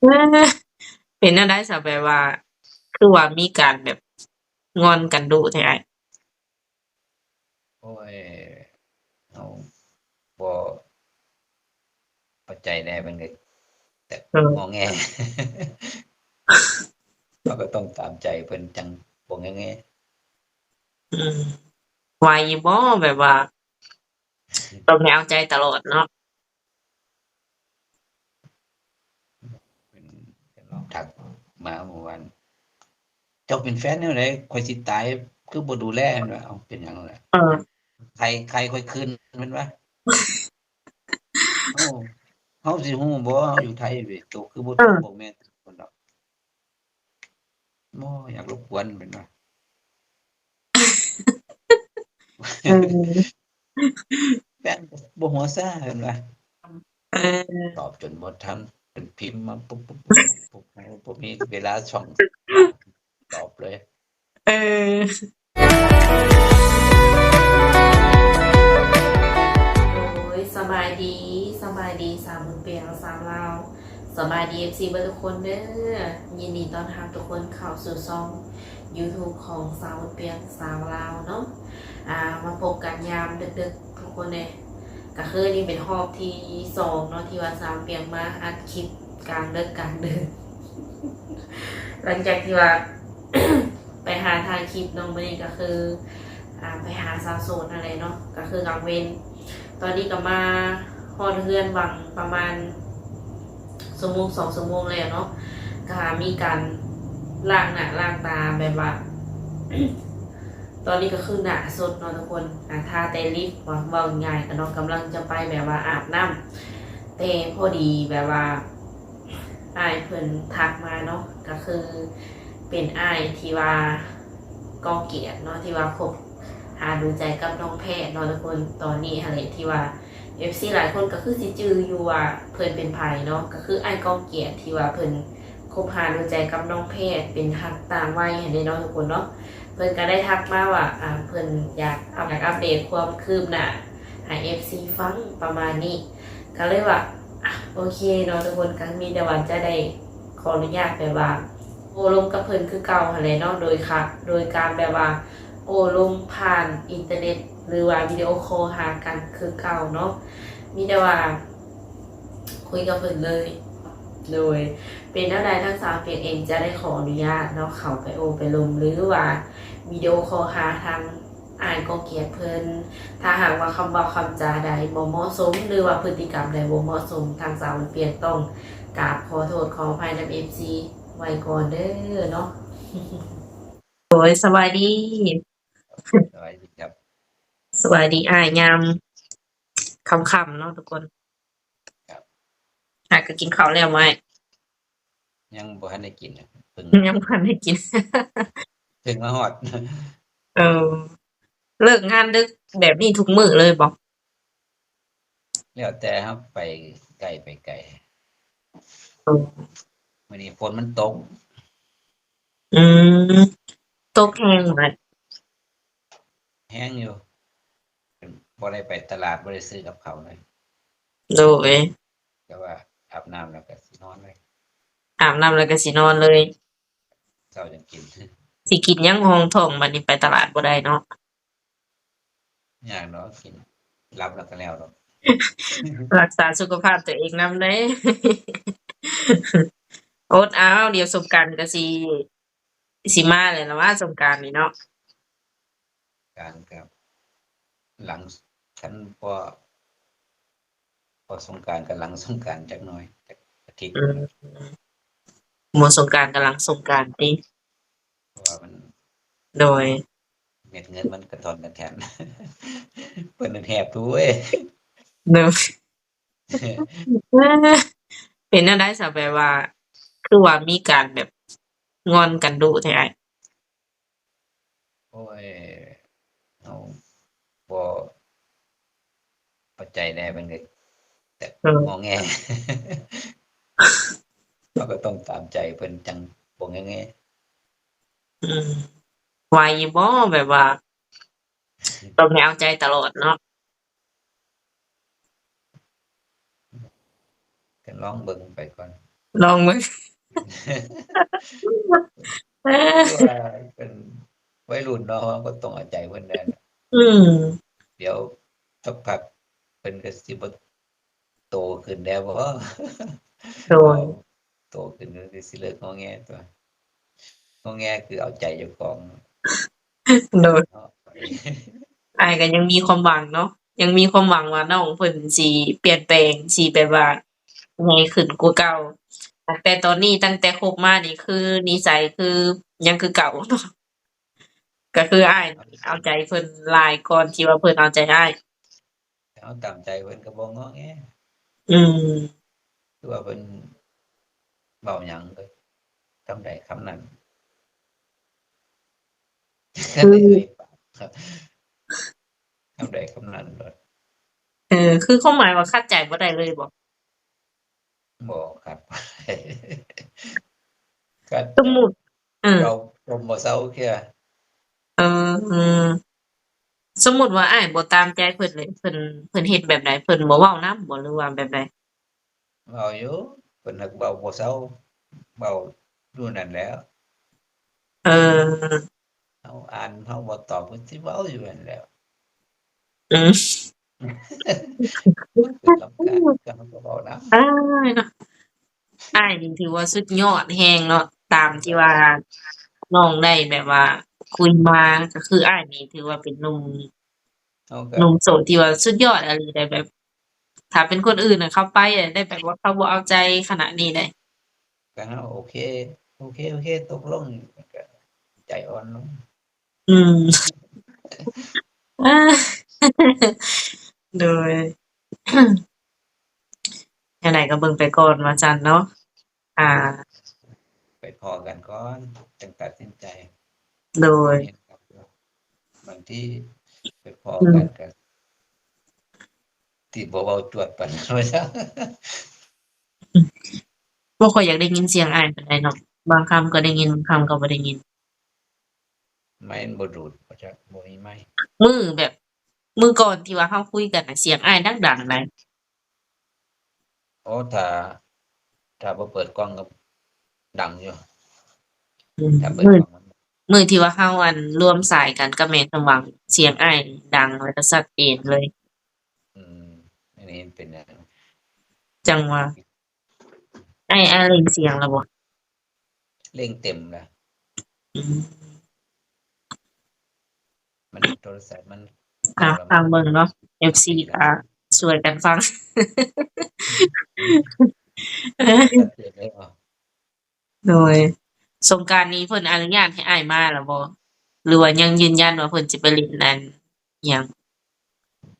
เออเป็นแนวใดซะแบบว่าคือว่ามีการแบบงอนกันดุแท้อ้ายโอ้ยเราบ่เข้าใจแหน่เพิ่นก็แต่เอองอแงเราก็ต้องตามใจเพิ่นจังบ่งอแงอืมไหวอยู่บ่แบบว่าต้องให้เอาใจตลอดเนาะเพิ่นก็ลองทักมาเมื่อวานเจ้าเป็นแฟนแนวใดข้อยสิตายคือบ่ดูแลเพิ่นว่าอ้าวเป็นหยังล่ะเออใครค่อยคืนเพิ่นว่าเอ้าเฮาสิฮู้บ่เฮาอยู่ไทยเว้ยเจ้าคือบ่โทรบอกเออแม่เพิ่นดอกบ่อยากรบกวนเพิ่นว่า เออแฟนก็บ่หัวซ่าเพิ่นว่าเออตอบจนบ่ทันเพิ่นพิมพ์มาปุ๊บๆๆๆบ่มีเวลาช่องว่างตอบเลยเออโอ้ยสบายดีสบายดีสามบุญเปียงสามลาวสบายดีFC เบอร์ทุกคนเด้อยินดีต้อนรับทุกคนเข้าสู่ช่อง YouTube ของสาวบุญเปียงสาวลาวเนาะมาพบกันยามดึกๆทุกคนเลยก็คือนี่เป็นรอบที่2เนาะที่ว่าสาวบุญเปียงมาอัดคลิปกลางดึกกลางดึกหลังจากที่ว่า ไปหาทางคลิปน้องมื้อนี้ก็คือไปหาสาวโสดอะไรเนาะก็คือกลางเวร ตอนนี้ก็มาฮอดเฮือนวังประมาณชั่วโมง2 ชั่วโมงเลยอะเนาะก็มีการล้างหน้าล้างตาแบบว่า ตอนนี้ก็คือหน้าสดเนาะทุกคนทาแต่ลิปว่าง่ายก็เนาะกำลังจะไปแบบว่าอาบน้ำแต่พอดีแบบว่าอ้ายเพิ่นทักมาเนาะก็คือเป็นอ้ายที่ว่าก็เกียรติเนาะที่ว่าคบหาดูใจกับน้องแพทย์เนาะทุกคนตอนนี้อะไรที่ว่า FC หลายคนก็คือสิจืออยู่ว่าเพิ่นเป็นไผเนาะก็คืออ้ายก้องเกียรติที่ว่าเพิ่นคบหาดูใจกับน้องแพทย์เป็นทักต่างวัยให้ได้เนาะทุกคนเนาะเพิ่นก็ได้ทักมาว่าเพิ่นอยากอัปเดตความคืบหน้าให้ FC ฟังประมาณนี้ก็เลยว่าโอเคเนาะทุกคนก็มีแต่ว่าจะได้ขออนุญาตแบบว่าโอ้ลมกับเพิ่นคือเก่าหั่นแหละเนาะโดยการแบบว่าโอ้ลมผ่านอินเทอร์เน็ตหรือว่าวิดีโอคอลหากันคือเก่าเนาะมีแต่ว่าคุยกับเพิ่นเลยโดยเป็นเท่าใดทั้งสามเพียงเองจะได้ขออนุญาตเนาะเข้าไปโอไปลมหรือว่าวิดีโอคอลหาทางอ่านก็เกียรติเพิ่นถ้าหากว่าคำบอกคำจาใดบ่เหมาะสมหรือว่าพฤติกรรมใดบ่เหมาะสมทางสาวเปลี่ยนต้องกราบขอโทษขออภัยนำ FC ไว้ก่อนเด้อเนาะ โอ้ยสบายดีสบายดีครับสบายดีอ้ายยามค่ำๆเนาะทุกคนครับอ้ายก็กินข้าวแล้วไหมยังบ่ทันได้กินเพิ่งยังบ่ทันได้กิน มาฮอด เออเลิกงานดึกแบบนี้ทุกมื้อเลยบ่แล้วแต่ครับไปไกลไปไกลเออมื้อนี้ฝนมันตกอืมตกแรงไหมแรงอยู่บ่ได้ไปตลาดบ่ได้ซื้อกับข้าวเลยโดยแต่ว่าอาบน้ำแล้วก็สินอนเลยอาบน้ำแล้วก็สินอนเลยเช้าจังกิน สิกินหยังรองท้องบัดนี้ไปตลาดบ่ได้เนาะ ยากเนาะกินรับแล้วก็แล้วดอก รักษาสุขภาพตัวเองนำเด้ อดเอาเดี๋ยวสงกรานต์ก็สิมาแล้วล่ะว่าสงกรานต์นี่เนาะการกับหลังฉันพอสงกรานต์กับหลังสงกรานต์จักหน่อยจักอาทิตย์อืหนึ่งแล้วมหมดสงกรานต์กำลังสงกรานต์ติเพราะว่ามันโดยเม็ดเงินมันกระท่อนกระแท่นเพิ่นนั่นแฮบอยู่เว้ย โดยเป็นแนวใดซะแบบว่าคือว่ามีการแบบงอนกันดุแท้อ้ายโอ้ยเราบ่เข้าใจแหน่เพิ่นก็แต่เอองอแงเราก็ต้องตามใจเพิ่นจังบ่งอแงอืมไหวอยู่บ่แบบว่าต้องให้เอาใจตลอดเนาะก็ลองเบิ่งไปก่อน ลองมึง คือว่าเป็นวัยรุ่นเนาะก็ต้องเอาใจเพิ่นแน่น่ะ อืม เดี๋ยวสักพักเพิ่นก็สิบ่โตขึ้นแล้วบ่ โด พอย โตขึ้นก็สิเลิกงอแงตัวงอแงคือเอาใจเจ้าของ โดย เนาะ อ้ายก็ยังมีความหวังเนาะยังมีความหวังว่าน้องเพิ่นสิเปลี่ยนแปลงสิแบบว่าใหญ่ขึ้นกว่าเก่าแต่ตอนนี้ตั้งแต่คบมานี่คือนิสัยคือยังคือเก่าเนาะก็คืออ้ายเอาใจเพิ่นหลายก่อนที่ว่าเพิ่นเอาใจอ้าย เอาตามใจเพิ่นก็บ่งอแง อืม คือว่าเพิ่นเว้าหยังก็คำใดคำนั้น คือ เอ่ยปากครับคำใดคำนั้นโลด คือความหมายว่าคัดใจบ่ได้เลยบ่ บ่ครับ ก็ สมมุติเออ เราลมบ่เซาเทื่อ เอออืมสมมุติว่าอ้ายบ่ตามใจเพิ่นเลยเพิ่นเฮ็ดแบบใดเพิ่นบ่เว้านำบ่หรือว่าแบบใด เว้าอยู่เพิ่นหักเว้าบ่เซาเว้าอยู่นั่นแหล้ว เออ เฮาอ่านเฮาบ่ตอบเพิ่นสิเว้าอยู่นั่นแหล้ว อืม เพิ่นรำคาญก็เฮาก็เว้านำ อ้ายเนาะอ้ายนี่ถือว่าสุดยอดแรงเนาะตามที่ว่าน้องได้แบบว่าคุยมาก็คืออ้ายนี่ถือว่าเป็นเฮาก็ หนุ่มโสดที่ว่าสุดยอดอะลีได้แบบ ถ้าเป็นคนอื่นน่ะเข้าไปอะได้แบบว่าเขาบ่เอาใจขนาดนี้ได้ ก็เฮาโอเคตกลงมันก็ใจอ่อนลง อืม อา โดย จั่งใดก็เบิ่งไปก่อนว่าซั่นเนาะอ่า ไปพ้อกันก่อนจั่งตัดสินใจ โดย เห็นครับบางทีไปพ้อ อื กั ม นก็สิบ่เว้าจวดปานนั้นว่าซั่น บ่ค่อยอยากได้ยินเสียงอ้ายปานใดเนาะบางคำก็ได้ยินบางคำก็บ่ได้ยิน ไม้มันบ่ดูดว่าจักบ่มีไม้ แบบมื้อก่อนที่ว่าเราคุยกันน่ะเสียงอ้ายดังๆหลาย อ๋อถ้าบ่เปิดกล้องก็ดังอยู่ อืม ถ้าเปิด มื้อก ล้องมัน มื้อที่ว่าเราร่วมสายกันกับแม่สมหวังเสียงอ้ายดังแล้วก็ชัดเจนเลย อืมอันนี้เป็นหยัง จังว่าอ้ายเร่งเสียงแล้วบ่ เร่งเต็มแล้ว อืม มันโทรศัพท์มัน ฟังเบิ่งเนาะ FC ก็ช่วยกันฟัง ชัดเจนเลยบ่ โดยสงกรานต์นี้เพิ่นอนุญาตให้อ้ายมาแล้วบ่หรือว่ายังยืนยันว่าเพิ่นสิไปเล่นนั่นอิหยัง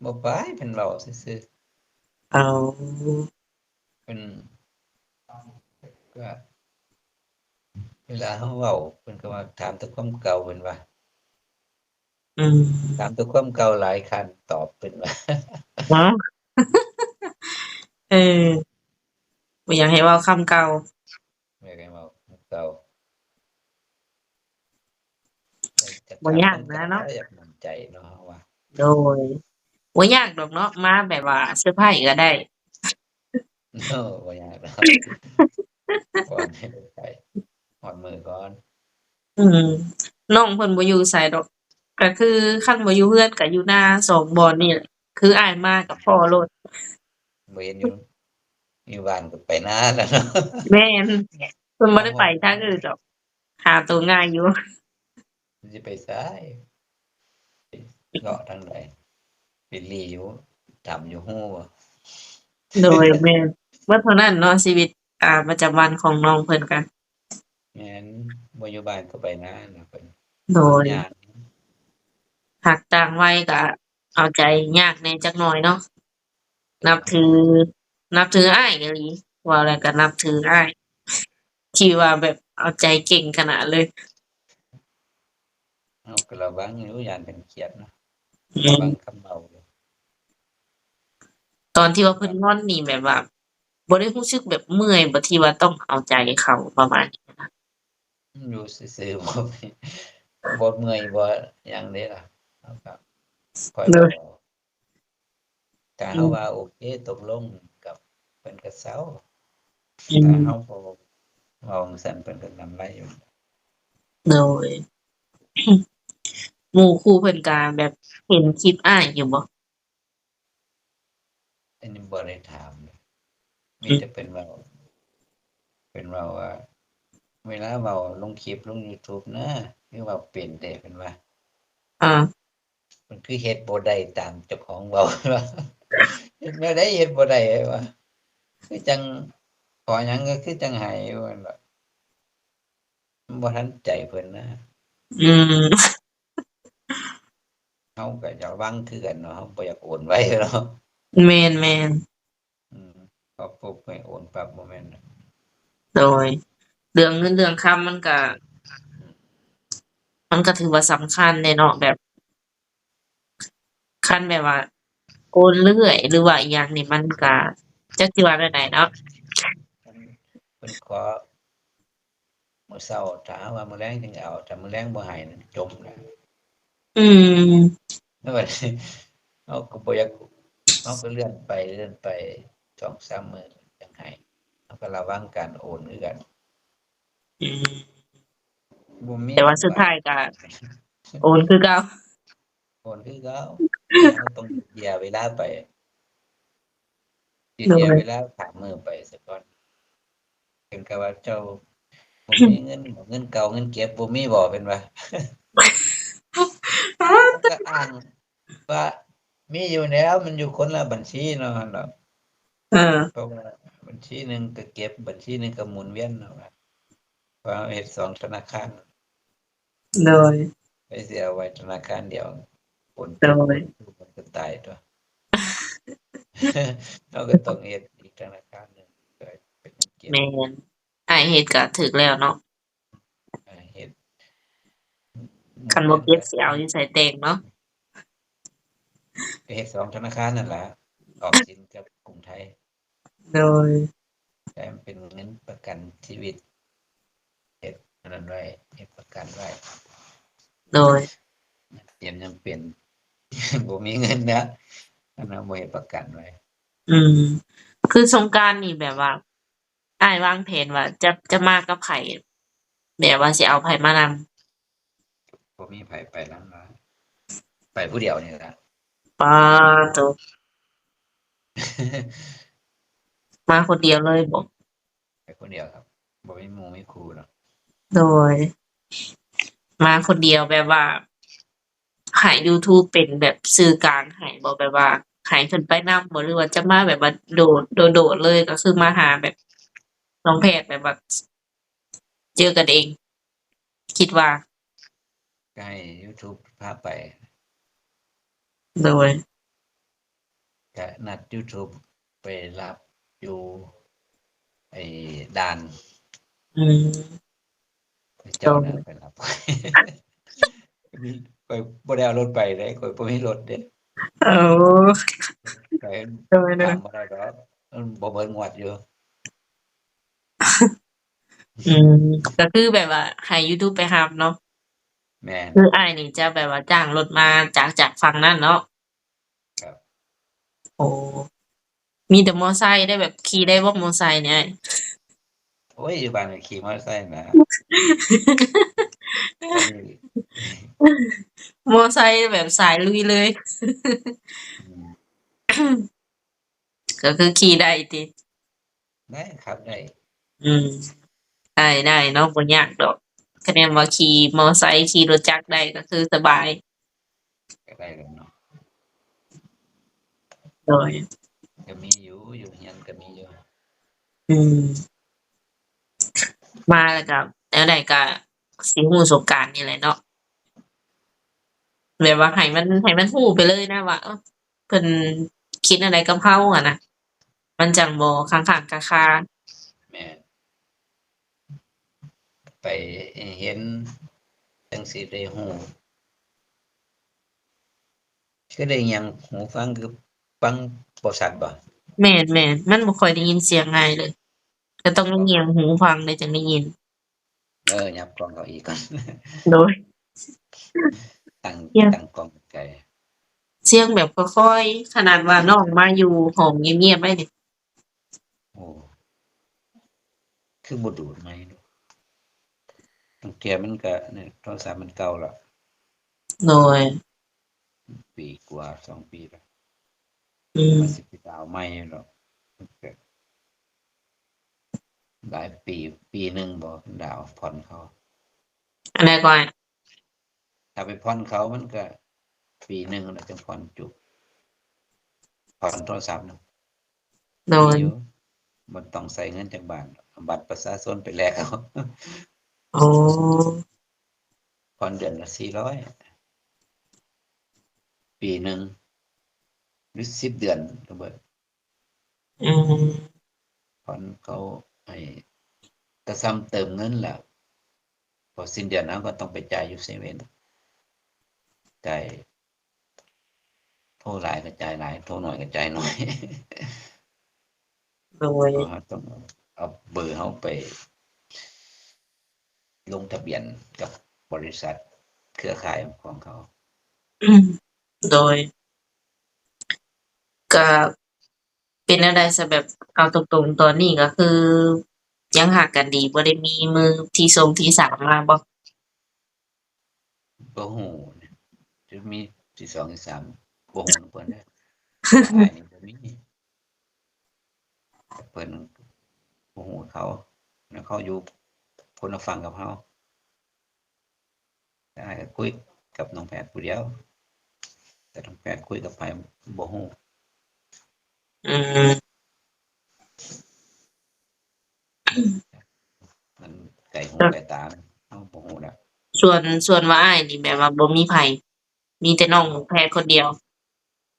บ่ไปเพิ่นเว้าซื่อ อ๋อ ๆเพิ่นก็เวลาเฮาเว้าเพิ่นก็ว่าถามแต่ความเก่าเพิ่นว่า อืม ถามแต่ความเก่าหลายคันตอบเพิ่นว่า เนาะ เออบ่อยากให้เว้าคำเก่า ไม่ได้เว้าความเก่าแต่ บ่ยากนะเนาะ อยากมั่นใจเนาะว่า โดยบ่ยากดอกเนาะมาแบบว่าเซอร์ไพรส์ก็ได้ บ่ยากดอกก่อนให้ไปฮอดมื้อก่อน อืมน้องเพิ่นบ่อยู่ไสดอกก็คือคันบ่อยู่เรือนก็อยู่นาสองบ่อนนี่แหละคืออ้ายมาก็พ้อโลด บ่เห็นอยู่บ้านก็ไปนาแล้วเนาะ แม่นเพิ่นบ่ได้ไปทางอื่นดอกหาตัวง่ายอยู่ สิไปไสเลาะทางใดไปหลีอยู่ตำอยู่ฮู้บ่ โดยแม่นเบิดเท่านั้นเนาะชีวิตประจำวันของน้องเพิ่นก็ แม่นบ่อยู่บ้านก็ไปนาน่ะเพิ่น โดย ยาก หากต่างวัยก็เอาใจยากแหน่จักหน่อยเนาะนับถืออ้ายอีหลีว่าแล้วก็นับถืออ้ายที่ว่าแบบเอาใจเก่งขนาดเลย เฮาก็ระวังอยู่ย้านเพิ่นเครียดเนาะ อื ระ ม วังคำเว้าอยู่ ตอนที่ว่าเพิ่นงอนนี่แบบว่าบ่ได้รู้สึกแบบเมื่อยบ่ที่ว่าต้องเอาใจเขาประมาณนี้นะ อยู่ซื่อๆ บ่เมื่อยบ่หยังเดะล่ะเราก็ค่อย โด เว้าย เอาถ้า อื เฮาม ว่าโอเคตกลงกับเพิ่นก็เซา อื ถ้าม เฮาบ่ เว้าจั่งซั้นเพิ่นก็นำไรอยู่ โดย หมู่คู่เพิ่นก็แบบเห็นคลิปอ้ายอยู่บ่? อันนี้บ่ได้ถามเลย มี อือ แต่เพิ่นเว้า เพิ่นเว้าว่า เวลาเว้าลงคลิปลงยูทูบนะ คือเว้าเป็นแท้เพิ่นว่า อา มันคือเฮ็ดบ่ได้ตามเจ้าของเว้า ว่า เฮ็ดแนวใดเฮ็ดบ่ได้ว่า คือจั่งขอหยังก็คือจั่งให้ว่าซั่นล่ะ มันบ่ทันใจเพิ่นนะ อืม เราก็อยากหวังคือกันเนาะ เราบ่อยากโอนไวเนาะ แม่น ๆ อืม พอปุ๊บให้โอนปั๊บบ่แม่น โดย เรื่องเงินเรื่องคำมันก็ มันก็ถือว่าสำคัญแหละเนาะ แบบ คันแบบว่า โอนเรื่อย หรือว่าอิหยังนี่มันก็ จักสิว่าแนวใดเนาะ เพิ่นขอ มื้อเช้าถ้าหาว่ามื้อแลงจึงเอา ถ้ามื้อแลงบ่ให้นั่นจมแล้ว อืม แล้วบัดนี้ เราก็บ่อยาก เราก็เลื่อนไป 2-3 มื้อจั่งให้ เราก็ระวังการโอนคือกัน อืม บ่มี แต่ว่าสุดท้ายก็ โอนคือเก่า โอนคือเก่า เราต้องเจียเวลาไป โด เจีย ย เวลาข้ามมื้อไปซะก่อน เพิ่นก็ว่า เจ้าบ่มีเงินบ่ เงินเก่าเงินเก็บบ่มีบ่เพิ่นว่า เราก็อ้างว่า มีอยู่แล้ว มันอยู่คนละบัญชีเนาะ เนาะ เออ เพราะว่าบัญชีหนึ่งก็เก็บ บัญชีหนึ่งก็หมุนเวียนเนาะว่า เพราะเราเฮ็ด2ธนาคาร โดย ไปสิเอาไว้ธนาคารเดียว โอน โด ผิด ย โอนถูกมันก็ตายตั่ว เราก็ต้องเฮ็ดอีกธนาคารหนึ่ง เพื่อเป็นเงินเก็บ แม่น อ้ายเฮ็ดก็ถูกแล้วเนาะ เฮ็ด คันบ่เก็บสิเอาอยู่ไสแต่งเนาะ ก็เฮ็ด2ธนาคารนั่นล่ะ ออมสินกับกรุงไทย โดย แต่มันเป็นเงินประกันชีวิต เฮ็ดอันนั้นไว้ เฮ็ดประกันไว้ โดย เตรียมจำเป็น บ่มีเงินแล้ว อันนั้นบ่เฮ็ดประกันไว้ อืม คือสงกรานต์นี่แบบว่า อ้ายวางแผนว่าจะมากับไผ แบบว่าสิเอาไผมานำ บ่มีไผไปนำนะ ไปผู้เดียวนี่ล่ะ ป๊าโต มาคนเดียวเลยบ่? ไปคนเดียวครับ บ่มีหมู่มีคู่เนาะ โดย มาคนเดียวแบบว่า ให้ยูทูบเป็นแบบสื่อกลางให้บ่ แบบว่าให้เพิ่นไปนำบ่ หรือว่าจะมาแบบว่าโดด ๆ เลย ก็คือมาหาแบบน้องแพทย์แบบว่า เจอกันเอง คิดว่า ก็ให้ยูทูบพาไป โดย ก็นัดยูทูบไปรับอยู่ไอ้ด่าน อืม เจ้าน่ะไปรับ มีข้อยบ่ได้เอารถไปเด้ ข้อยบ่มีรถเด้ อ๋อ ข้อย โดย ข้ามบ่ได้ดอก มันบ่เบิดงวดอยู่ อืม ก็คือแบบว่าให้ยูทูบไปรับเนาะ แม่น คืออ้ายนี่จะแบบว่าจ้างรถมาจากฝั่งนั้นเนาะ ครับ โอ้ มีแต่มอไซค์ได้ แบบขี่ได้บ่มอไซค์เนี่ยอ้าย? โอ๊ย อยู่บ้านก็ขี่มอไซค์นะ อันนี้ มอไซค์แบบสายลุยเลย อืม ก็คือขี่ได้ติ ได้ครับ ได้ อืม ได้ ๆ เนาะ บ่ยากดอก คะแนนว่าขี่มอไซค์ ขี่รถจักรได้ ก็คือสบาย ก็ได้แล้วเนาะ โดย ก็มีอยู่ อยู่เรือนก็มีอยู่ อืม มาแล้วก็แนวใดก็สิรู้สงกรานต์นี่แหละเนาะ แบบว่าให้มันรู้ไปเลยนะว่า เออ เพิ่นคิดแนวใดกับเราอะนะ มันจั่งบ่ค้างๆคา แม่น ไปเห็นจั่งสิได้รู้ คือได้หยังหูฟังคือฟังบ่ชัดบ่? ๆ แม่น ๆ มันบ่ค่อยได้ยินเสียงง่ายเลย ก็ต้องเงี่ยงหูฟังเลยจั่งได้ยิน ยับกล้องเข้าอีกก่อน โดย ตั้ง เงียบ ตั้งกล้องไกล เสียงแบบค่อย ๆ ขนาดว่าน้องมาอยู่ห้องเงียบ ๆ เลยนี่ โอ้ ข คือบ่ดูดไหมเนาะบางเที่ยมันก็เนี่ยโทรศัพท์มันเก่าแล้ว โดย ปีกว่า2 ปีแล้ว อืม มันสิไปดาวใหม่เนาะมันก็หลายปีหนึงบ่ดาวผ่อนเขา อันใดก่อน ถ้าไปผ่อนเขามันก็ปีหนึงแล้วจังผ่อนจบผ่อนโทรศัพท์เนาะ โด มี ย อยู่บ่ต้องใช้เงินจากบ้านเอาบัตรประชาชนไปแลกเอา อ๋อ ผ่อนเดือนละ400ปีหนึงหรือ10 เดือนก็เบิด อืม ผ่อนเขาให้ก็ซ้ำเติมเงินแหละพอสิ้นเดือนแล้วก็ต้องไปจ่ายอยู่เซเว่นจ่ายโทรหลายก็จ่ายหลายโทรน้อยก็จ่ายน้อย โดย เพราะเราต้องเอาเบอร์เราไปลงทะเบียนกับบริษัทเครือข่ายของเขา อืม โดย ก็เป็นแนวใดซะแบบเอาตรงๆตอนนี้ก็คือยังหักกันดีบ่ได้มีมือที่สองที่สามมาบ่ บ่ฮู้นะจะมีที่2ที่3บ่ฮู้นำเพิ่นเด้ออ้ายนี่บ่มีแต่เพิ่นบ่ฮู้เขาแล้วเขาอยู่คนละฝั่งกับเราแต่อ้ายก็คุยกับน้องแพทย์ผู้เดียว แต่น้องแพทย์คุยกับไผบ่ฮู้ อืม มันไกลหูไกลตาเฮาบ่ฮู้แล้ว ส่วนว่าอ้ายนี่แบบว่าบ่มีไผมีแต่น้องแพทย์คนเดียว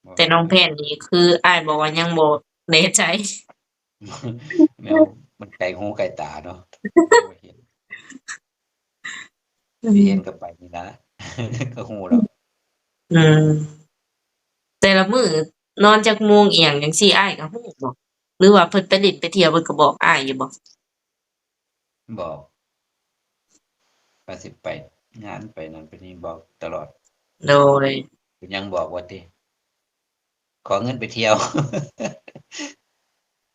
บ่ แต่น้องแพทย์นี่คืออ้ายบอกว่ายังบ่แน่ใจ แมวมันไกลหูไกลตาเนาะบ่เห็นสิเห็นก็ไปนี่นะ ก็ฮู้แล้ว อืม แต่ละมื้อนอนจักโมงอิหยังจังซี้อ้ายก็ฮู้บ่หรือว่าเพิ่นไปเล่นไปเที่ยวเพิ่นก็บอกอ้ายอยู่บ่ บอกว่าสิไปงานไปนั่นไปนี่บอกตลอด โดย ยังบอกว่าติขอเงินไปเที่ยว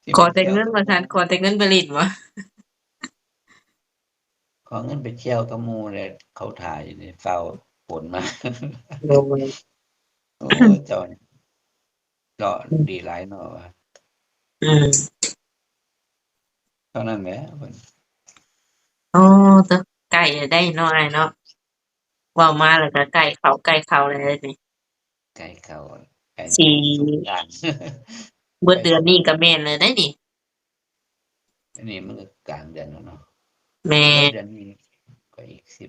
สิ ขอ ไป แต่ เที่ยว เงิน กับ ว่า ห ซั่น มู่ ขอแต่เงินไปเล่นบ่ ขอเงินไปเที่ยวกับหมู่แล้วเขาท่าอยู่นี่เฝ้าฝนมา โดย โอ้เจ้านี่เจาะดีหลายเนาะว่า อืม เท่านั้นแหละเพิ่น อ๋อเด้อใกล้แล้วได้เนาะอ้ายเนาะเว้ามาแล้วก็ใกล้เข้าแล้วเด้อนี่ ใกล้เข้าใกล้ สิ สงกรานต์ เบิดเดือนนี้ก็แม่นแล้วได้นี่ อันนี้มันก็กลางเดือนแล้วเนาะ แม่ เบิด น เดือนนี้ก็อีก20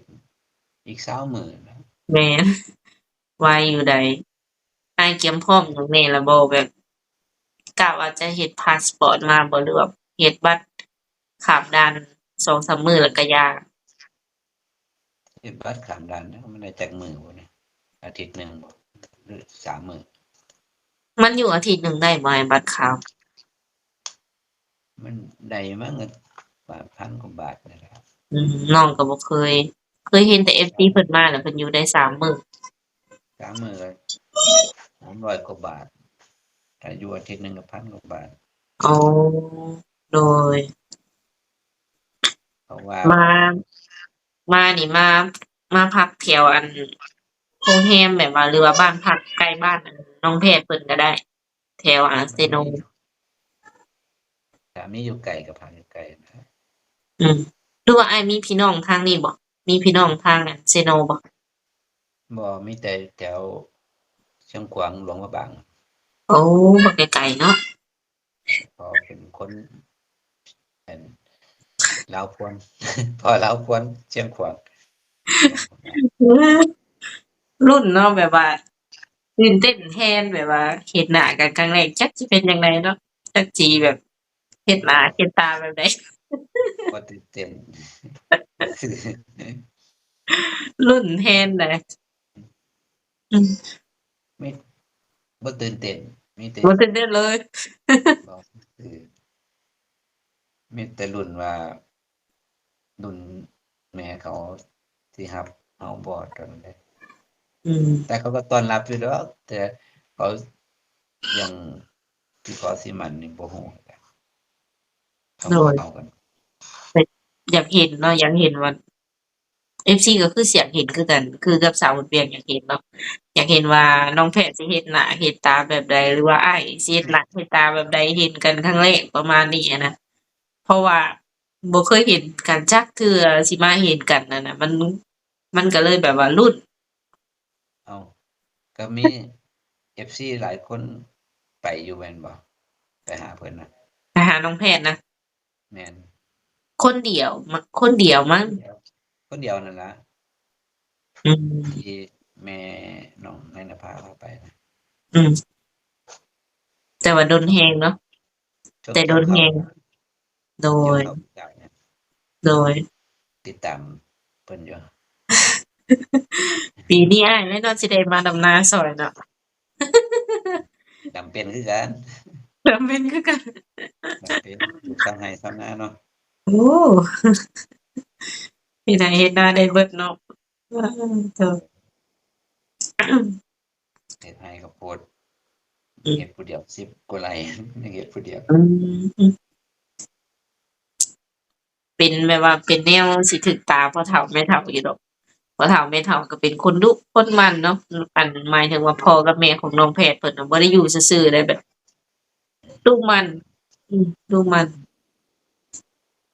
มื้อนะ แม่น ไวอยู่ใดอ้ายเตรียมพร้อมหยังแหน่ล่ะบ่แบบกะว่าจะเฮ็ดพาสปอร์ตมาบ่หรือว่าเฮ็ดบัตรข้ามด่าน 2-3 มื้อแล้วก็ย้า เฮ็ดบัตรข้ามด่านนะมันได้จักมื้อบ่เนี่ยอาทิตย์หนึ่งบ่หรือ3 มื้อ มันอยู่อาทิตย์หนึ่งได้บ่อ้ายบัตรขาว มันได้มาเงินบาทพันกว่าบาทนี่แหละครับ น้องก็บ่เคยเห็นแต่ FC เพิ่นมาแล้วเพิ่นอยู่ได้3มื้อ 3 มื้อก็300 กว่าบาทถ้าอยู่อาทิตย์หนึ่งก็1,000 กว่าบาท อ๋อ โดย เพราะว่า มานี่มาพักแถวอันโรงแรมแบบว่าหรือว่าบ้านพักใกล้บ้านอันน้องแพทย์เพิ่นก็ได้ แถวเซโน ถ้ามีอยู่ไกลก็พักอยู่ไกลนะ หรือว่าอ้ายมีพี่น้องทางนี้บ่มีพี่น้องทางอันเซโนบ่ บ่มีแต่แถวเชียงขวางหลวงพระบาง โอ้บ่ไกลๆเนาะ พอเป็นคนเป็นลาวพวน พอลาวพวนเชียงขวาง รุ่นเนาะแบบว่าตื่นเต้นแทนแบบว่าเห็นหน้ากันครั้งแรกจักสิเป็นจั่งใดเนาะจักสิแบบเฮ็ดหน้าเฮ็ดตาแบบใด บ่ตื่นเต้น รุ่นแทนเลยอืม ไม่บ่ตื่นเต้นมีแต่ บ่ตื่นเต้นเลย บ่คือมีแต่ลุ้นว่ารุ่นแม่เขาสิรับเอาบ่ตอนใด แต่เขาก็ต้อนรับอยู่ดอกแต่เขายังที่เขาสิมันนี่บ่ฮู้เขา โด บ่ ย เอากัน แต่ อยากเห็นเนาะอยากเห็นว่า FC ก็คือสิอยากเห็นคือกันคือกับสาวบนเปียงอยากเห็นเนาะอยากเห็นว่าน้องแพทย์สิเฮ็ดหน้าเฮ็ดตาแบบใดหรือว่าอ้ายสิเฮ็ดหน้าเฮ็ดตาแบบใดเห็นกันครั้งแรกประมาณนี้อะนะเพราะว่าบ่เคยเห็นกันจักเทื่อสิมาเห็นกันนั่นน่ะมันก็เลยแบบว่าลุ้น เอาก็มี FC หลายคนไปอยู่แม่นบ่ไปหาเพิ่นน่ะไปหาน้องแพทย์นะแม่นคนเดียวคนเดียวมั้งคนเดียวนั่นล่ะอืมที่แม่น้องนายนภาพาไปนะอืมแต่ว่าโดนช่วงแฮงเนาะช่วงแต่โดเกี่ยวข้าวนแฮงโดยเกี่ยวข้าวปีกายเนี่ยโดยติดตามเพิ่นอยู่ ปีนี้อ้ายแน่นอนสิได้มาดำนาซอยเนาะ จำเป็นคือกัน จำเป็นคือกัน จำเป็นอยู่ทำไห้ทำนาเนาะ โอ้เฮ็ดไร่เฮ็ดนาได้เบิดเนาะเออเจ้า เฮ็ดไร่ข้าวโพดอืมเฮ็ดผู้เดียว10กว่าไร่ เฮ็ดผู้เดียวอืมเป็นแบบว่าเป็นแนวสิถึกตาพ่อเฒ่าแม่เฒ่าอยู่ดอกพ่อเฒ่าแม่เฒ่าก็เป็นคนดุคนมันเนาะอันหมายถึงว่าพ่อกับแม่ของน้องแพทย์เพิ่นน่ะบ่ได้อยู่ซื่อๆได้แบบดุมันดุมัน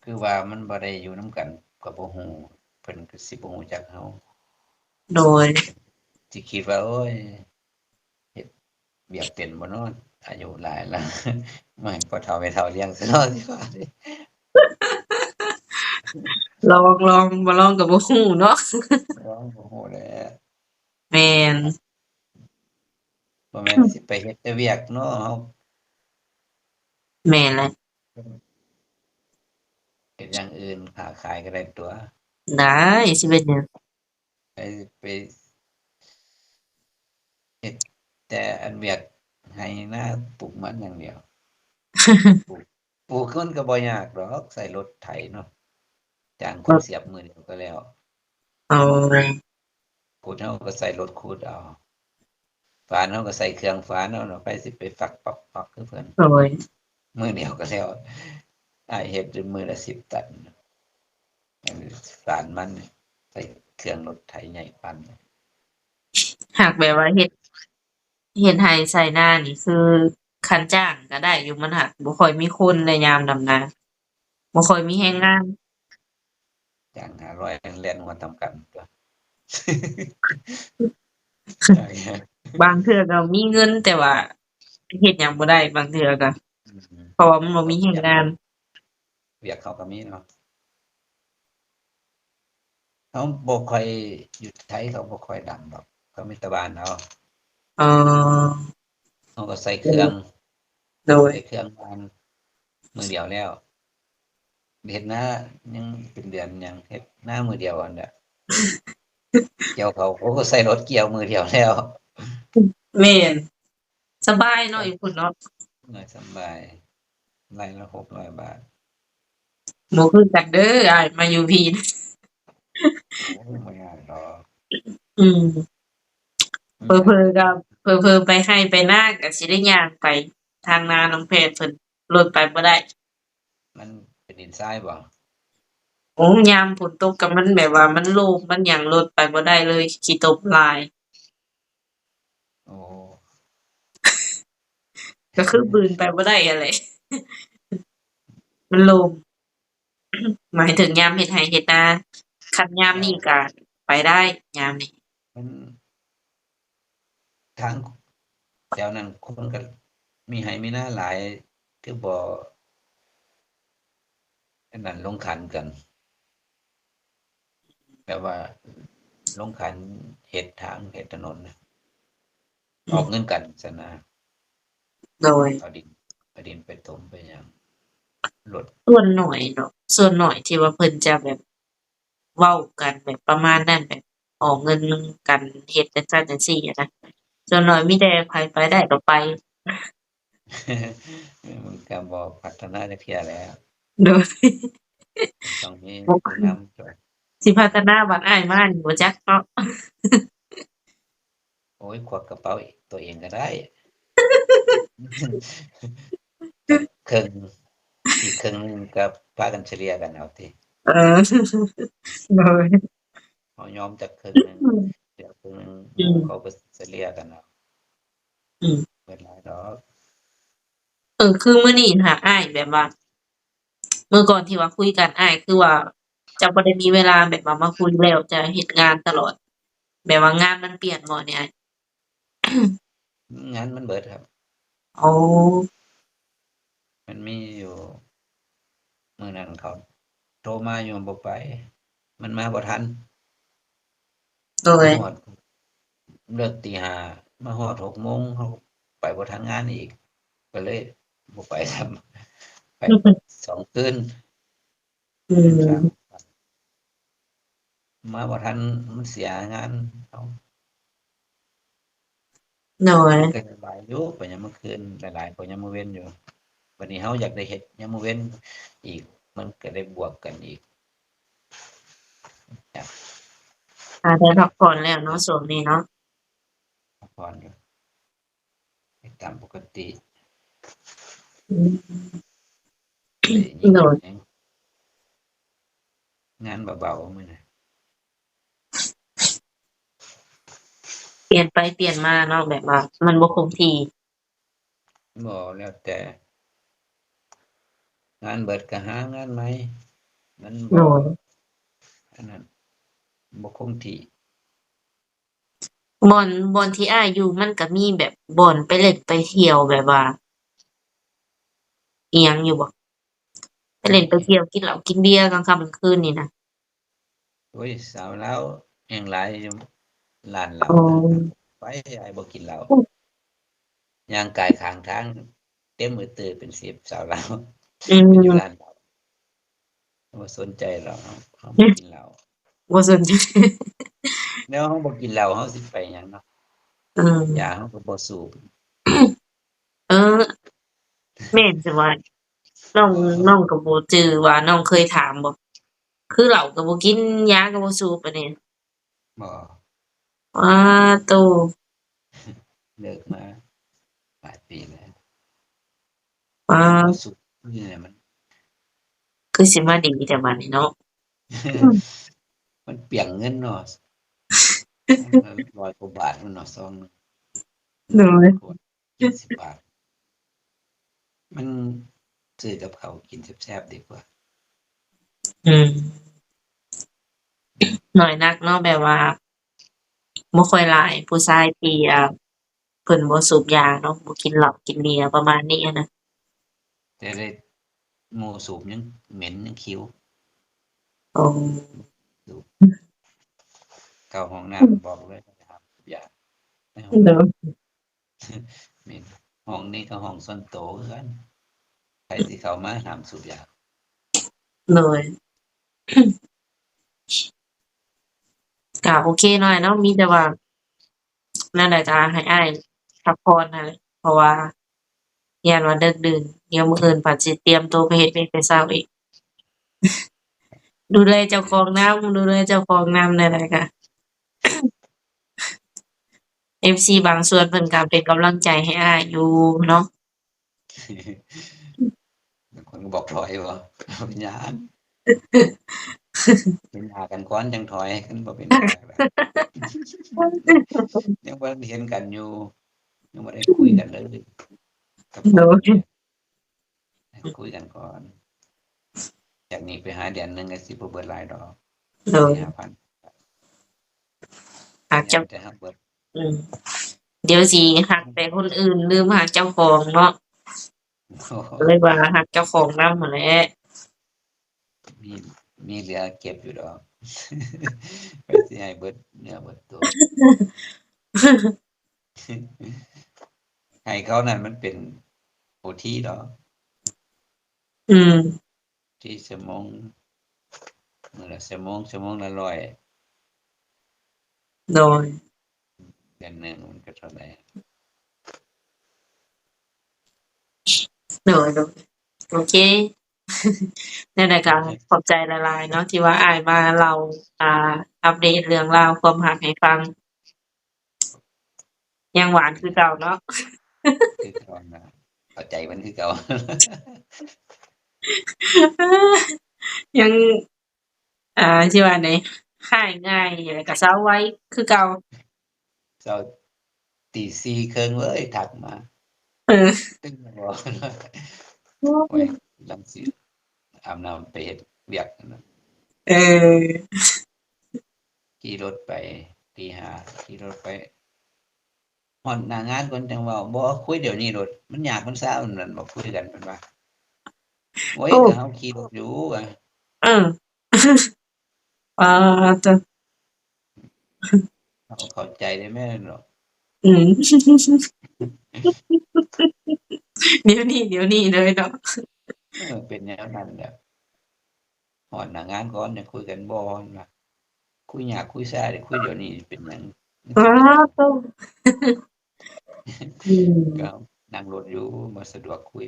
คือว่ามันบ่ได้อยู่นำกันก็บ่ฮู้เพิ่นก็สิบ่ฮู้จักเฮาโดย สิคิดว่าโอ๊ยเฮ็ดเวียกเป็นบ่เนาะอายุหลายแล้ว มาให้พ่อเฒ่าแม่เฒ่าเลี้ยงซะเนาะสิว่าเดะ ลองบ่ลองก็บ่ฮู้เนาะ ร้องบ่ฮู้แหล้วแม่นบ่แม่นสิไปเฮ็ดแต่เวียกเนาะเฮาแม่นแหละเฮ็ดอย่างอื่นค้าขายก็ได้ตั่วได้สิเป็นหยัง ไปเฮ็ดแต่อันเวียกไร่นาปลูกมันอย่างเดียว ปลูกปลูกมันก็บ่ยากดอกใส่รถไถเนาะจ้างคนเสียบมื้อเดียวก็แล้วอ๋อขุดเฮาก็ใส่รถขุดเอาฝานเฮาก็ใส่เครื่องฝานเอาเนาะไปสิไปฝักปักๆคือเพิ่นโดยมื้อเดียวก็แล้วอ้ายเฮ็ดอยู่มื้อละ10ตันอันนี้ฝานมันใส่เครื่องรถไถใหญ่ปั่นหากแบบว่าเฮ็ดไร่ไร่นานี่คือคันจ้างก็ได้อยู่มันหักบ่ค่อยมีคนในยามดำนาบ่ค่อยมีแรงงาน จ้าง500แล่นหัวตำกันตั่ว ใช่ บางเทื่อก็มีเงินแต่ว่าเฮ็ดหยังบ่ได้บางเทื่อก็อืมเพราะว่ามันบ่ก็มีแรงงานเวียกเขาก็มีเนาะเขาบ่ค่อยอยู่ไทยเขาบ่ค่อยดังดอกเขามีแต่บ้านเอาอ๋อเขาก็ใส่เครื่องโดยใส่เครื่องบ้านมื้อเดียวแล้วเฮ็ดนายังเป็นเดือนยังเฮ็ดนามื้อเดียวอันน่ะเกี่ยวเขาเขาก็ใส่รถเกี่ยวมื้อเดียวแล้วแม่นสบายเนาะอยู่พุ่นเนาะน้อยสำบายไร่ละ600บาทบ่คือกันเด้ออ้ายมาอยู่พีนะโอ้ยบ่ยากดอกอืม เผมีอันลอๆก็เผลอๆไปให้ไปนาก็สิได้ย่างไปทางนาน้องแพทย์เพิ่นรถไปบ่ได้มันเป็นดินทรายบ่โอ้ยามฝนตกก็มันแบบว่ามันโล่งมันหยังรถไปบ่ได้เลยขี้ตมหลายโอ้ ก็คือบืนไปบ่ได้อะแหละมันโล่งหมายถึงยามเฮ็ดไร่เฮ็ดนาคันยามนี้ก็ไปได้ยามนี้มันทางแถวนั้นคนก็มีไร่มีนาหลายคือบ่อันนั้นลงขันกันแบบว่าลงขันเฮ็ดทางเฮ็ดถนนน่ะออกเงินกันซั้นนะโดยเอาดินไปถมไปหยังรถส่วนน้อยเนาะส่วนน้อยที่ว่าเพิ่นจะแบบเว้ากันแบบประมาณนั้นแบบออกเงินกันเฮ็ดจั่งซั้นจั่งซี้อะนะส่วนน้อยมีแต่ไผไปได้ก็ไป มันก็บ่พัฒนาจักเที่ยแล้ว โดย มันต้องมี บ่ผู้นำช่วยสิพัฒนาบัดอ้ายมานี่บ่จักเนาะ โอ้ยควักกระเป๋าตัวเองก็ได้ จักครึ่งอีกครึ่งหนึ่งก็พากันเฉลี่ยกันเอาติ เออโดยเขายอมจากครึ่งหนึงอืมเดี๋ยวครึ่งหนึงหอืมมู่เขาก็สิเลียกันเอาอืมเบิดหลายดอก คือมื้อนี้หาอ้ายแบบว่ามื้อก่อนที่ว่าคุยกันอ้ายคือว่าจะบ่ได้มีเวลาแบบว่ามาคุยแล้วจะเฮ็ดงานตลอดแบบว่างานมันเปลี่ยนบ่เนี่ยอ้ายงานมันเบิดครับ อ๋อมันมีอยู่มื้อนั้นเขาโทรมาอยู่บ่ไป มันมาบ่ทันโดย มาฮอดเลิกตีห้ามาฮอด6 โมงเขาไปบ่ทันงานอีก ก็เลยบ่ไปซ้ำไป2 คืนอืคืน3มมาบ่ทันมันเสียงานเขา โดยมันก็หลายอยู่ไปยามมื้อคืนหลายๆกว่ายามมื้อเว้นอยู่บัดนี้เฮาอยากได้เฮ็ดยามมื้อเว้นอีกมันก็ได้บวกกันอีกอยากได้พักผ่อนแล้วเนาะช่วงนี้เนาะพักผ่อนอยู่ไปตามปกติอืมได้ยิงโดยหยังงานเบาๆมื้อนี้ เปลี่ยนไปเปลี่ยนมาเนาะแบบว่ามันบ่คงที่บ่แล้วแต่งานเบิดก็หางานใหม่มันโดบ่ยอันนั้นบ่คงที่บ่อนที่อ้ายอยู่มันก็มีแบบบ่อนไปเล่นไปเที่ยวแบบว่าอิหยังอยู่บ่ไปเล่นไปเที่ยวกินเหล้ากินเบียร์กลางค่ำกลางคืนนี่นะโอ้ยสาวลาวแฮ่งหลายอยู่ร้านเหล้าอ๋นะอไปอ้ายบ่กินเหล้าย่างกายข้างทางเต็มมือตื้อเป็น10สาวลาวอืไปอยู่ร้านมเหล้าบ่สนใจหรอกเราบ่กินเหล้าบ่สนใจ แนวเราบ่กินเหล้าเราสิไปหยังเนาะอืยามเราก็บ่สูบเออแม่นสิว่าน้องน้องก็บ่จื้อว่าน้องเคยถามบ่คือเหล้าก็บ่กินยาก็บ่สูบอันนี้บ่อ้าโตเลิกมาหลายปีแล้วอ้ายังบ่สูบนี่แหละมัน คือสิมาดีแต่บัดนี้เนาะอืม มันเปลืองเงินเนาะมัน100กว่าบาทมันเนาะซองหนึ่งโดยขวด20 บาทมันซื้อกับข้าวกินแซ่บๆดีกว่าอืมน้อยนักเนาะแบบว่าบ่ค่อยหลายผู้ชายที่เพิ่นบ่สูบยาเนาะบ่กินเหล้ากินเบียร์ประมาณนี้อะนะแต่ได้หมู่สูบยังเหม็นยังคิ้วอ๋อสูบเข้าห้องอืมน้ำบอกเลยห้ามสูบยาในห้องโดน้ำยเหม็นห้องนี้ก็ห้องส่วนตัวคือกันใครสิเข้ามาห้ามสูบยาโดยก็โอเคหน่อยเนาะมีแต่ว่านั่นแหละก็ให้อ้ายพักผ่อนนั่นแหละเพราะว่าย้านว่าดึกดื่นเดี๋ยวมื้ออื่นผัดสิเตรียมตัวไปเฮ็ดเวียกแต่เช้าอีกดูแลเจ้าของนำดูแลเจ้าของนำนั่นแหละค่ะ FC บางส่วนเพิ่นก็เป็นกำลังใจให้อ้ายอยู่เนาะ บางคนก็บอกถอยบ่เป็นหยังเป็นหากันก่อนจังถอยคันบ่เป็นหยังแล้วยังบ่ได้เห็นกันอยู่ยังบ่ได้คุยกันเลยกับพ่โดอกับแม่ยให้คุยกันก่อนจากนี้ไปหาเดือนหนึ่งก็สิบ่เบิดหลายดอกโดย4-5,000หากจะยันแต่ฮักเบิด อืมเดี๋ยวสิหักแต่คนอื่นลืมหักเจ้าของเนาะโอ้โฮก็เลยว่าหักเจ้าของนำหั้นแหละ มีมีเหลือเก็บอยู่ดอกไปสิให้เบิดเนื้อเบิดตัวให้เขานั่นมันเป็นโอทีดอกอืมที่ชั่วโมงมื้อละชั่วโมงละ100โดยเดือนหนึ่งมันก็เท่าใดโดยโอเคนั่นแหละก็ขอบใจหลายๆเนาะที่ว่าอ้ายมาเล่าอ่าอัปเดตเรื่องราวความรักให้ฟังยังหวานคือเก่าเนาะ คือเก่านั่นล่ะเข้าใจมันคือเก่า ยัง สิว่าไดคลายง่ายแล้วก็เซาไวคือเก่าเช้าตี4ครึ่งเลยทักมา เออ ตื่นแล้วบ่โอ้ยกำลังสิอาบน้ำไปเฮ็ดเวียกนั่นน่ะ เออ ขี่รถไปตี5ขี่รถไปฮอดหน้างานก่อนจังเว้าบ่คุยเดี๋ยวนี้โลดมันยากมันซ่ามันนั่นบ่คุยกันเพิ่นว่าโอ้ยโอ้ก็เฮาขี่รถอยู่ว่า เออปาโตเฮาเข้าใจได้แม่นดอก อืมเดี๋ยวนี้เลยเนาะเป็นแนวนั้นแหละฮอดหน้างานก่อนจังคุยกันบ่ว่าคุยยากคุยซ่าได้คุยเดี๋ยวนี้เป็นหยังมันปาสิเป็นหยังโตอืก็มนั่งรถอยู่บ่สะดวกคุย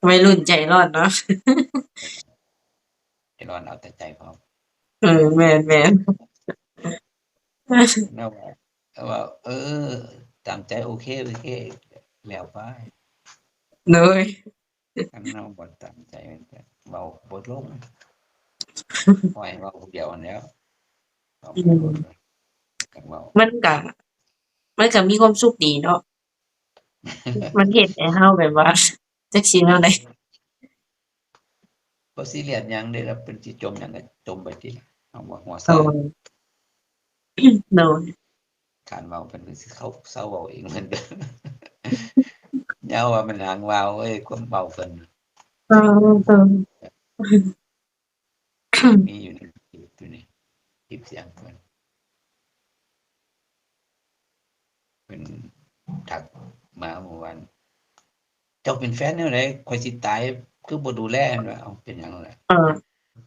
วัยรุ่นใจร้อนเนาะใจร้อนเอาแต่ใจพร้อมเออแม่นๆ แล้วว่าเออตามใจโอเคแล้วไป เลยคันเราบ่ตามใจมันก็เว้าบ่ลงปล่อยให้เว้าผู้เดียวนั่นแหล้วเว้าอืไปโลดมก็เว้า มันก็มันก็มีความสุขดีเนาะมันเฮ็ดให้เราแบบว่าจักสิแนวใดบ่ซีเรียสหยังเดะล่ะเพิ่นสิจมหยังก็จมไปติล่ะเฮาบ่หัวโดซ่ายโดยการเว้าเพิ่นก็สิเข้าเซาเว้าเองเพิ่นเด้ออย่าว่ามันหางเว้าเอ้ยความเว้าเพิ่นเออมีอยู่ในคลิปอยู่นี่คลิปเสียงเพิ่นทักมาเมื่อวานเจ้าเป็นแฟนแนวใดข้อยสิตายคือบ่ดูแลเพิ่นว่าอ้าวเป็นหยังล่ะเออ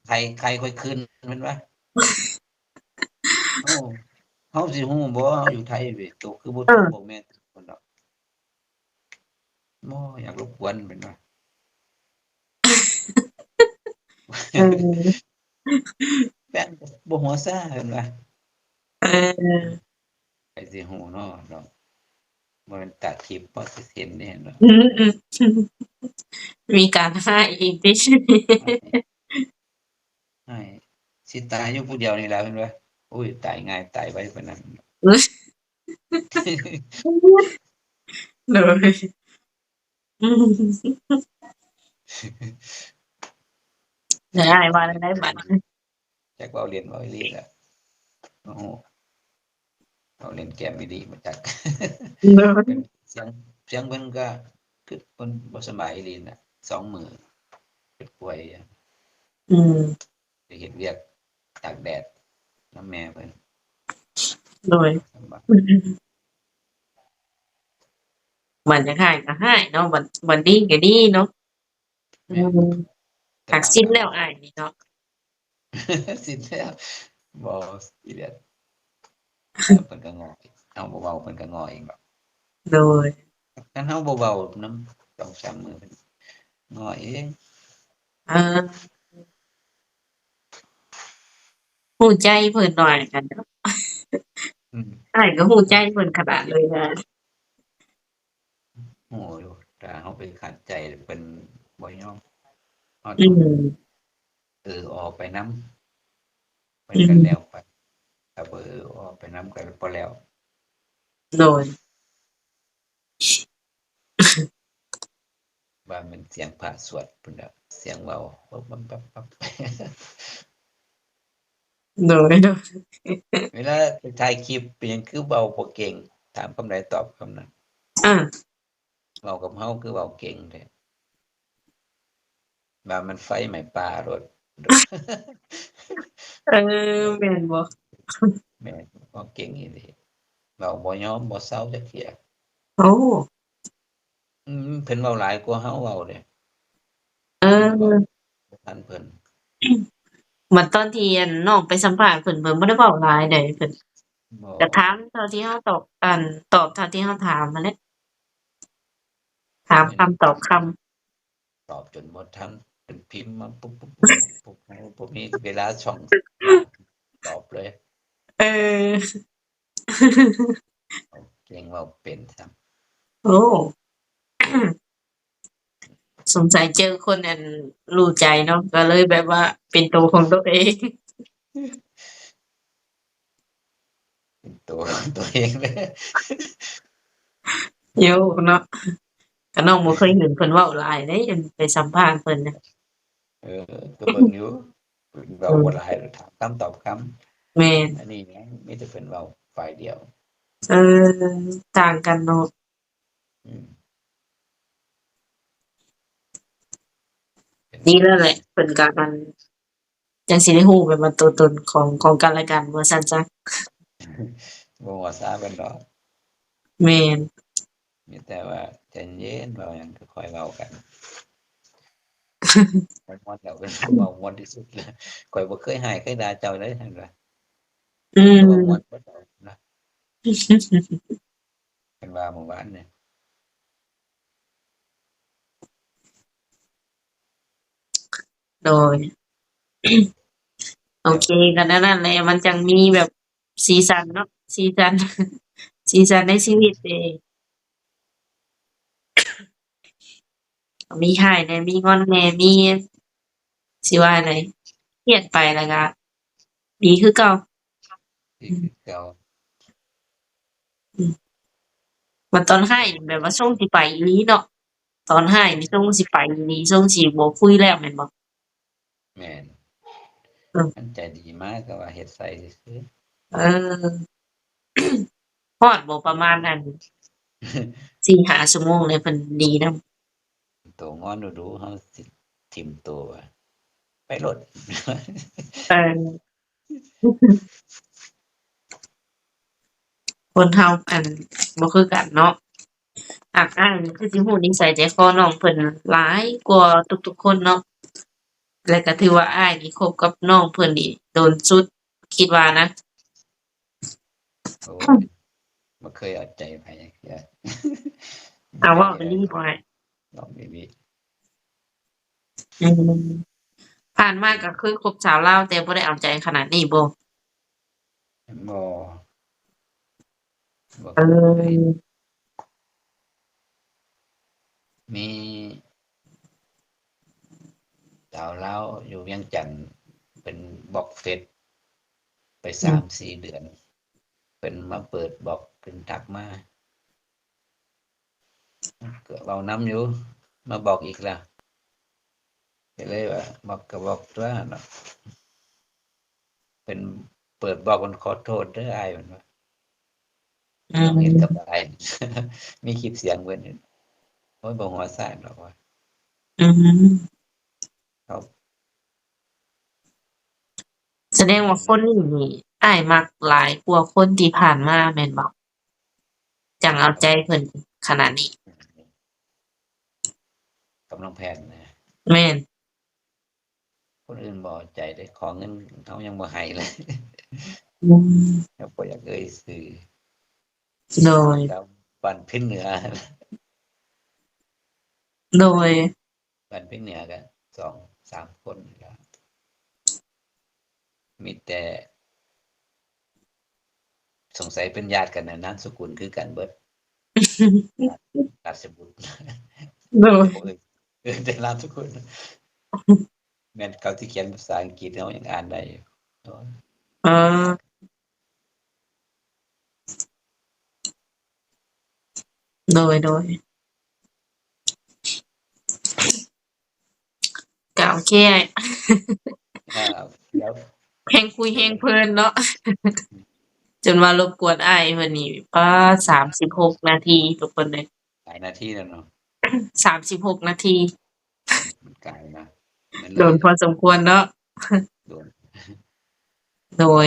ใครค่อยคืนเพิ่นว่าเอ้าเฮาสิฮู้บ่เฮาอยู่ไทยเว้ยโตคือบ่โทรเออบอกแม่เพิ่นดอกบ่อยากรบกวนเพิ่นว่า เออแฟนก็บ่หัวซ่าเพิ่นว่าเออไปสิฮู้เนาะดอกบ่แม่นตัดคลิปบ่สิเห็นได้เนาะอืมๆมีการให้อีกติ ให้สิตายอยู่ผู้เดียวนี่แหละเพิ่นว่าอุ้ยตายง่ายตายไวปานนั้น เลยอืมได้ว่าจั่งใดบัดนี้จักเว้าเล่นเว้าอีหลีแหละโอ้โฮเว้าเล่นแกมอีหลีบ่จัก เล เพิ่นยเสียงเพิ่นก็คือเพิ่นบ่สำบายอีหลีน่ะ2มื้อเพิ่นป่วยอะอืมไปเฮ็ดเวียกตากแดดนำแม่เพิ่นโดยสำบายบัดจะให้ก็ให้เนาะบัดดีก็ดีเนาะอืแม่นมแต่หักว่าก็ สิ้นแล้วอ้ายนี่เนาะ สิ้นแล้วบ่ซีเรียสเดี๋ยวเพิ่นก็ง้ออีกเฮาบ่เว้าเพิ่นก็ง้อเองดอกโดยคันเฮาบ่เว้านำ2-3มื้อเพิ่นง้อเอง เออรู้ใจเพิ่นน้อยกันเนาะอืมอ้ายก็รู้ใจเพิ่นเพิ่นขนาดเลยนะฮู้อยู่ถ้าเฮาไปขัดใจเพิ่นบ่ยอมเฮาอืต้องมออกไปนำเพิ่นอืก็แล้วมไปถ้าบ่ออกไปนำก็บ่แล้วโดยว่ามันเสียงพระสวดพุ่นน่ะเสียงเว้าปั๊บโดยเวลาไปถ่ายคลิปเป็นหยังคือเว้าบ่เก่งถามคำใดตอบคำนั้นอาเว้ากับเฮาคือเว้าเก่งแท้ว่ามันไฟไหม้ป่าโลด เออแม่นบ่แม่นเว้าเก่งอีหลีเว้าบ่ยอมบ่เซาจักเที่ยโอ้เพิ่นเว้าหลายกว่าเฮาเว้าเดะเอเฮาเว้าอบ่ทันเพิ่นเหมือนตอนที่อันน้องไปสัมภาษณ์เพิ่นบ่ได้เว้าหลายใดเพิ่นบ่ก็ถามเท่าที่เราตอบตอบเท่าที่เราถามนั่นแหละถามโอ้ยเนาะคำตอบคำตอบจนบ่ทันเพิ่นพิมพ์มาปุ๊บๆๆๆเฮาบ่มีเวลาช่องว่างตอบเลยเออ เว้าเก่งเว้าเป็นซ้ำโอ้ สงสัยเจอคนอันรู้ใจเนาะก็เลยแบบว่าเป็นตัวของตัวเอง เป็นตัวตัวเองเลย โย่เนาะก็น้องบ่เคยเห็นเพิ่นเว้าหลายเด้อันไปสัมภาษณ์เพิ่นน่ะเออก็เบิ่งอยู่เพิ่นเว้าอืมบ่หลายถามคำตอบคำแม่นอันนี้แหมมีแต่เพิ่นเว้าฝ่ายเดียวเออต่างกันเนาะอืมเป็นดีแล้วแหละเพิ่นก็มันจังสิได้รู้แบบว่าตัวตนของกันและกันว่าซั่นซะบ่ว่าซาเพิ่นดอก แม่น มีแต่ว่าใจเย็นเว้าหยังก็ค่อยเว้ากันม่วนๆแล้วเพิ่นเว้าม่วนที่สุดแล้วข้อยบ่เคยให้เคยด่าเจ้าเลยหั่นว่าอืแต่ว่าม่วนม เบิดนะเพิ่นว่าเมื่อวานเนี่ยโดยโอแล้วเคก็นั่นแหละมันจังมีแบบสีสันเนาะสีสันสีสันในชีวิตเด้มีให้แหน่มีงอนแหน่มีสิว่าจั่งใดเครียดไปแล้วก็ดีคือเก่าที่อืมคือเก่าอืมบัดตอนให้นี่แบบว่าทรงสิไปอีหลีเนาะตอนให้นี่ทรงสิไปอีหลีทรงสิบ่คุยแล้วแม่นบ่แม่นเออมันใจดีมากก็ว่าเฮ็ดใส่ซื่อเออฮอดบ่ประมาณนั้นๆ 4-5ชั่วโมงเลยเพิ่นดีนำ ตัวงอนดูๆเฮาสิทิ่มตัวว่าไปโลด เออคนเฮาอันบ่คือกันเนาะ อักอ้ายนี่คือสิรู้นิสัยใจคอน้องเพิ่นหลายกว่าทุกๆคนเนาะแล้วก็ถือว่าอ้ายนี่คบกับน้องเพิ่นนี่โดนสุดคิดว่านะโอ้ยบ่เคยเอาใจไผจักเทื่อ มีเอาเว้าแต่อีหลีบ่อ้ายน้องเบบีอืมผ่านมาก็เคยคบสาวลาวแต่บ่ได้เอาใจขนาดนี้บ่บ่บ่เอเคยอมีสาวลาวอยู่เวียงจันทน์เพิ่นบล็อกเฟซไปอืม3-4เดือนเพิ่นมาเปิดบล็อกเพิ่นทักมาก็เว้านำอยู่มาบอกอีกแล้วก็เลยว่าบอกก็บอกตัวเนาะเพิ่นเปิดบล็อกเพิ่นขอโทษเด้ออ้ายเพิ่นว่าอืน้องเฮ็ดกับมอ้ายมีคลิปเสียงเพิ่นอยู่โอ๊ยบ่หัวซ่านดอกว่าอืมเขาแสดงว่าคนนี้นี่อ้ายมักหลายกว่าคนที่ผ่านมาแม่นบ่จังเอาใจเพิ่นขนาดนี้กับน้องแพนนะ แม่นคนอื่นบ่เอาใจเด้ขอเงินเขายังบ่ให้เลย อืมเขาบ่อยากเอ่ยชื่อโดยแล้วบ้านพิณเหนือ โดยบ้านพิณเหนือก็2-3คนนี่ล่ะมีแต่สงสัยเป็นญาติกันน่ะนามสกุลคือกันเบิดราชบุตร โดยบ่เอ่ยแต่นามสกุลแม่นเขาสิเขียนภาษาอังกฤษเรายังอ่านได้อยู่โอ้ยอ๋อ ยากโดยก็โอเคครับแล้วแฮ่งคุยแฮ่งเพลินเนาะจนว่ารบกวนอ้ายเพิ่นนี่ป๊า36นาทีทุกคนเลยหลายนาทีแล้วเนาะ36นาทีมันไกลนะมันโดนพอสมควรเนาะโดนโดย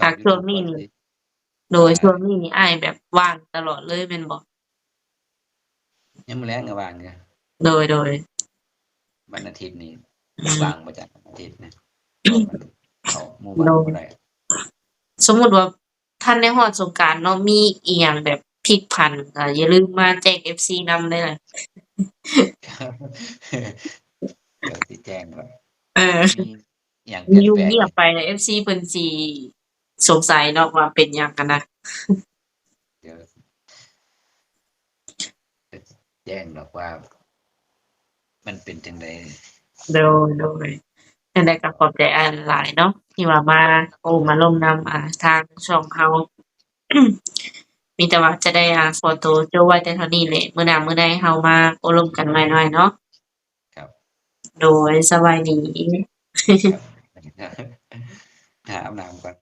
ช่องยูทูบช่วงนี้นี่ก็สิโดยว่าช่วงนี้นี่อ้ายแบบว่างตลอดเลยแม่นบ่ยามมื้อแลงก็ว่างอยู่โดยวันอาทิตย์นี่อืว่างมประจำอาทิตย์นะเพราะมันเข้าหมู่บ้าโดยนบ่ได้ สมมุติว่าทันได้ฮอดสงกรานต์เนาะมีอิหยังแบบพลิกผันก็อย่าลืมมาแจ้ง FC นำเด้อครับเดี๋ยวสิแจ้งว่าเออมีอิหยังเปลี่ยนอยู่แปลงนี่เงียบไปแล้ว FC เพิ่นสิสงสัยเนาะว่าเป็นหยังกันนะเดี๋ยวจะแจ้งดอกว่า มันเป็นจังได๋โดยจั่งใดก็ขอบใจอ้ายหลายๆเนาะที่ว่ามาโอ้มาร่วมนำทางช่องเรามีแต่ว่าจะได้ขอตัวจบไว้แต่เท่านี้แหละมื้อหน้ามื้อใดเรามาโอ้ร่วมกันใหม่หน่อยเนาะ ครับ โดยสบายดี ครับ หาอาบน้ำก่อน